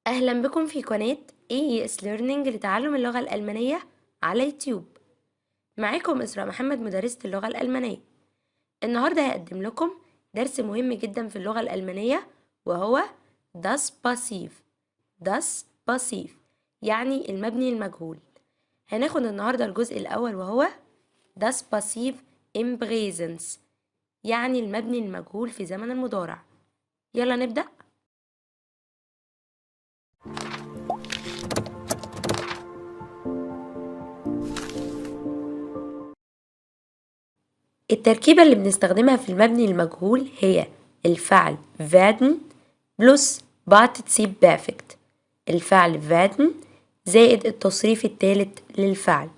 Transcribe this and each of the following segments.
أهلا بكم في قناة AES Learning لتعلم اللغة الألمانية على يوتيوب. معاكم إسراء محمد مدرسة اللغة الألمانية. النهاردة هقدم لكم درس مهم جدا في اللغة الألمانية وهو das Passiv. das Passiv يعني المبني المجهول. هناخد النهاردة الجزء الأول وهو das Passiv im Präsens يعني المبني المجهول في زمن المضارع. يلا نبدأ. التركيبة اللي بنستخدمها في المبني المجهول هي الفعل werden بلس Partizip Perfect. الفعل werden زائد التصريف الثالث للفعل.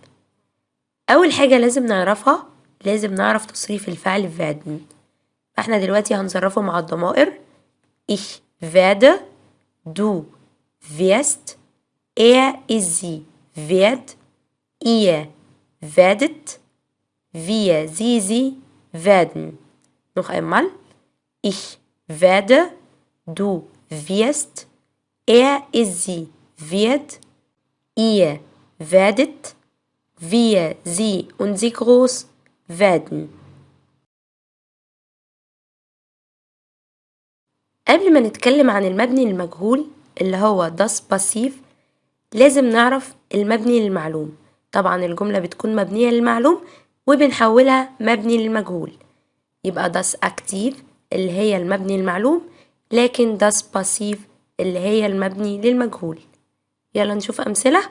أول حاجة لازم نعرف تصريف الفعل werden. احنا دلوقتي هنصرفه مع الضمائر ich werde, du wirst, sie wird, ihr werdet, wir, sie werden. Noch einmal. Ich werde, du wirst, sie wird, ihr werdet, wir, sie und sie groß werden. قبل ما نتكلم عن المبني المجهول اللي هو das Passiv لازم نعرف المبني للمعلوم. طبعا الجملة بتكون مبنية للمعلوم وبنحولها مبني للمجهول، يبقى das Aktiv اللي هي المبني المعلوم لكن das Passiv اللي هي المبني للمجهول. يلا نشوف أمثلة.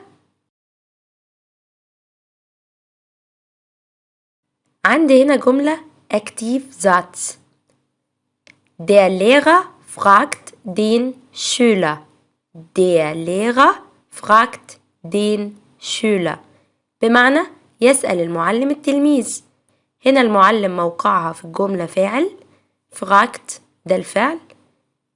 عندي هنا جملة Aktiv Satz. Der Lehrer fragt den Schüler. Der Lehrer fragt den Schüler. بمعنى يسأل المعلم التلميذ. هنا المعلم موقعها في الجملة فاعل، fragt ده الفعل،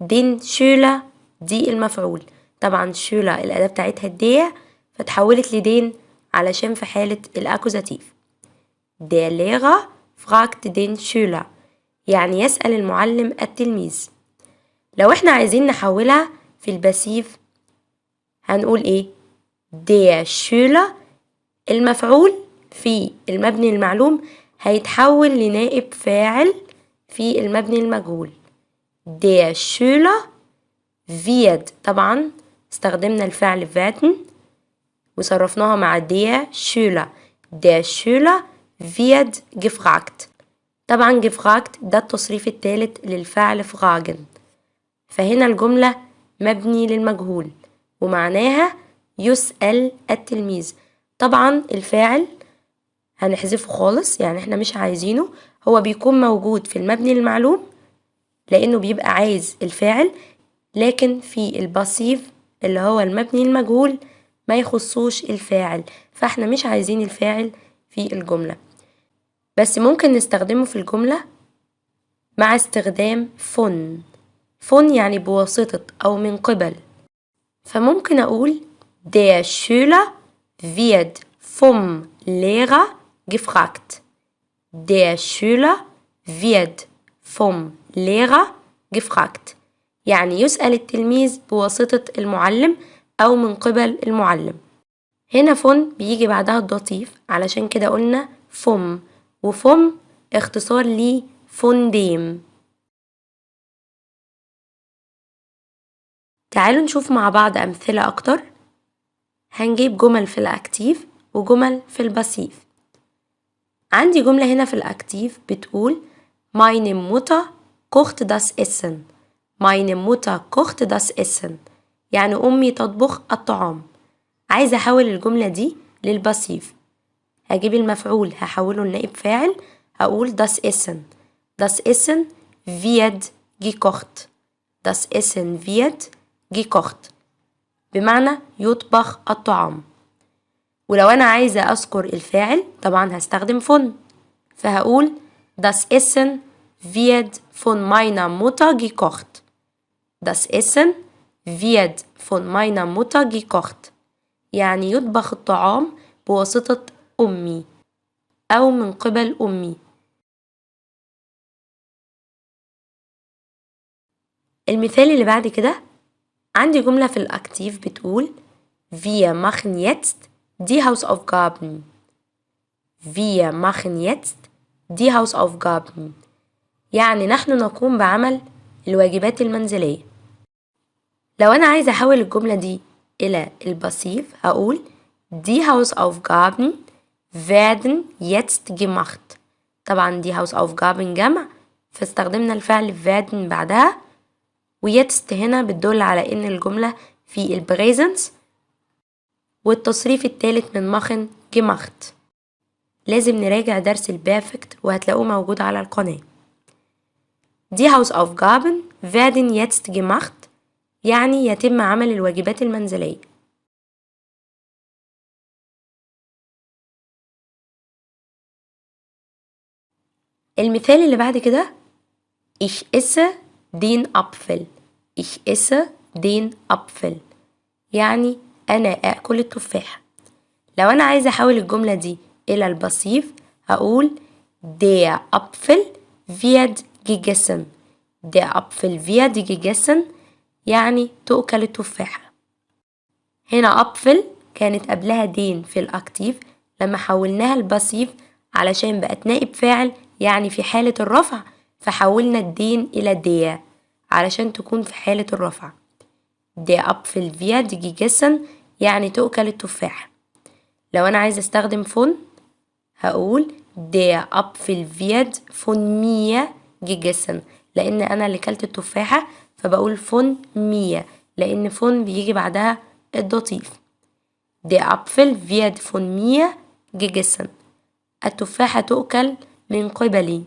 den Schüler دي المفعول. طبعا Schüler الأداة بتاعتها الدية فتحولت لدين علشان في حالة الأكوزاتيف. Der Lehrer fragt den Schüler يعني يسأل المعلم التلميذ. لو احنا عايزين نحولها في الباسيف هنقول ايه؟ der Schüler المفعول في المبني المعلوم هيتحول لنائب فاعل في المبني المجهول. der Schüler wird طبعا استخدمنا الفعل werden وصرفناها مع der Schüler. der Schüler wird gefragt. طبعا gefragt ده التصريف الثالث للفعل fragen. فهنا الجملة مبني للمجهول ومعناها يسأل التلميذ. طبعا الفاعل هنحذفه خالص، يعني احنا مش عايزينه، هو بيكون موجود في المبني المعلوم لأنه بيبقى عايز الفاعل، لكن في الباسيف اللي هو المبني المجهول ما يخصوش الفاعل، فاحنا مش عايزين الفاعل في الجملة، بس ممكن نستخدمه في الجملة مع استخدام فون. فون يعني بواسطة أو من قبل، فممكن أقول der Schüler wird vom Lehrer gefragt. Der Schüler wird vom Lehrer gefragt يعني يسأل التلميذ بواسطة المعلم أو من قبل المعلم. هنا فون بيجي بعدها الضطيف علشان كده قلنا فم، وفم اختصار لي فونديم. تعالوا نشوف مع بعض أمثلة أكتر. هنجيب جمل في الأكتيف وجمل في الباسيف. عندي جملة هنا في الأكتيف بتقول Meine Mutter kocht das Essen. Meine Mutter kocht das Essen يعني أمي تطبخ الطعام. عايزة أحول الجملة دي للباسيف. هجيب المفعول هحوله لنائب فاعل، هقول das Essen. Das Essen wird gekocht. Das Essen wird gekocht بمعنى يطبخ الطعام. ولو أنا عايزة أذكر الفاعل طبعا هستخدم von، فهقول das Essen wird von meiner Mutter gekocht. Das Essen wird von meiner Mutter gekocht يعني يطبخ الطعام بواسطة أمي أو من قبل أمي. المثال اللي بعد كده عندي جملة في الأكتيف بتقول Wir machen jetzt die Hausaufgaben. Wir machen jetzt die Hausaufgaben. يعني نحن نقوم بعمل الواجبات المنزلية. لو أنا عايزة أحول الجملة دي إلى الباسيف هقول Die Hausaufgaben werden jetzt gemacht. طبعا die Hausaufgaben جمع فاستخدمنا الفعل werden بعدها، ويتست هنا بتدل على إن الجملة في البريزنس، والتصريف التالت من ماخن gemacht. لازم نراجع درس البيرفكت وهتلاقوه موجود على القناة. Die Hausaufgaben werden jetzt gemacht يعني يتم عمل الواجبات المنزلية. المثال اللي بعد كده Ich esse den Apfel. Ich esse den Apfel يعني أنا آكل التفاح. لو أنا عايزة أحول الجملة دي إلى الباسيف هقول Der Apfel wird gegessen. Der Apfel wird gegessen يعني تؤكل التفاحة. هنا أبفل كانت قبلها دين في الأكتيف، لما حولناها الباسيف علشان بقت نائب فاعل يعني في حالة الرفع، فحولنا الدين إلى ديا علشان تكون في حالة الرفع. Der Apfel wird gegessen يعني تؤكل التفاح. لو أنا عايزة أستخدم فون هقول Der Apfel wird von mir gegessen لأن أنا اللي كلت التفاحة، فبقول von mir لأن فون بيجي بعدها الدطيف. Der Apfel wird von mir gegessen. التفاحة تؤكل من قبلي.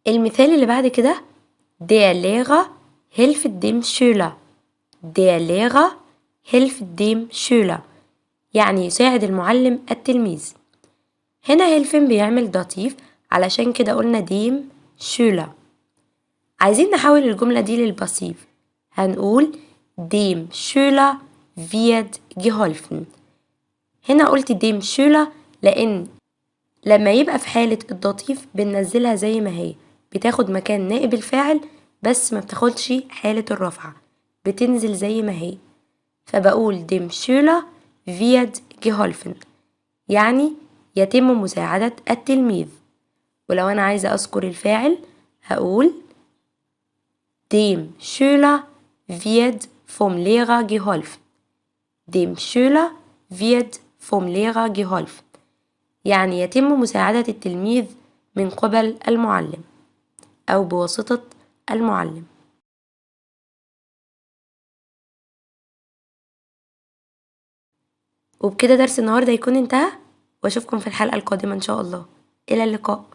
المثال اللي بعد كده Der Lehrer hilft dem Schüler. Der Lehrer hilft dem Schüler يعني يساعد المعلم التلميذ. هنا هيلفن بيعمل داتيف علشان كده قلنا ديم شولا. عايزين نحول الجملة دي للباسيف هنقول ديم شولا wird geholfen. هنا قلت ديم شولا لأن لما يبقى في حالة الداتيف بننزلها زي ما هي، بتاخد مكان نائب الفاعل بس ما بتاخدش حالة الرفعة، بتنزل زي ما هي، فبقول ديم شولا wird geholfen يعني يتم مساعدة التلميذ. ولو أنا عايزة أذكر الفاعل هقول dem Schüler wird vom Lehrer geholfen. dem Schüler wird vom Lehrer geholfen يعني يتم مساعدة التلميذ من قبل المعلم أو بواسطة المعلم. وبكده درس النهاردة يكون انتهى، وأشوفكم في الحلقة القادمة إن شاء الله. إلى اللقاء.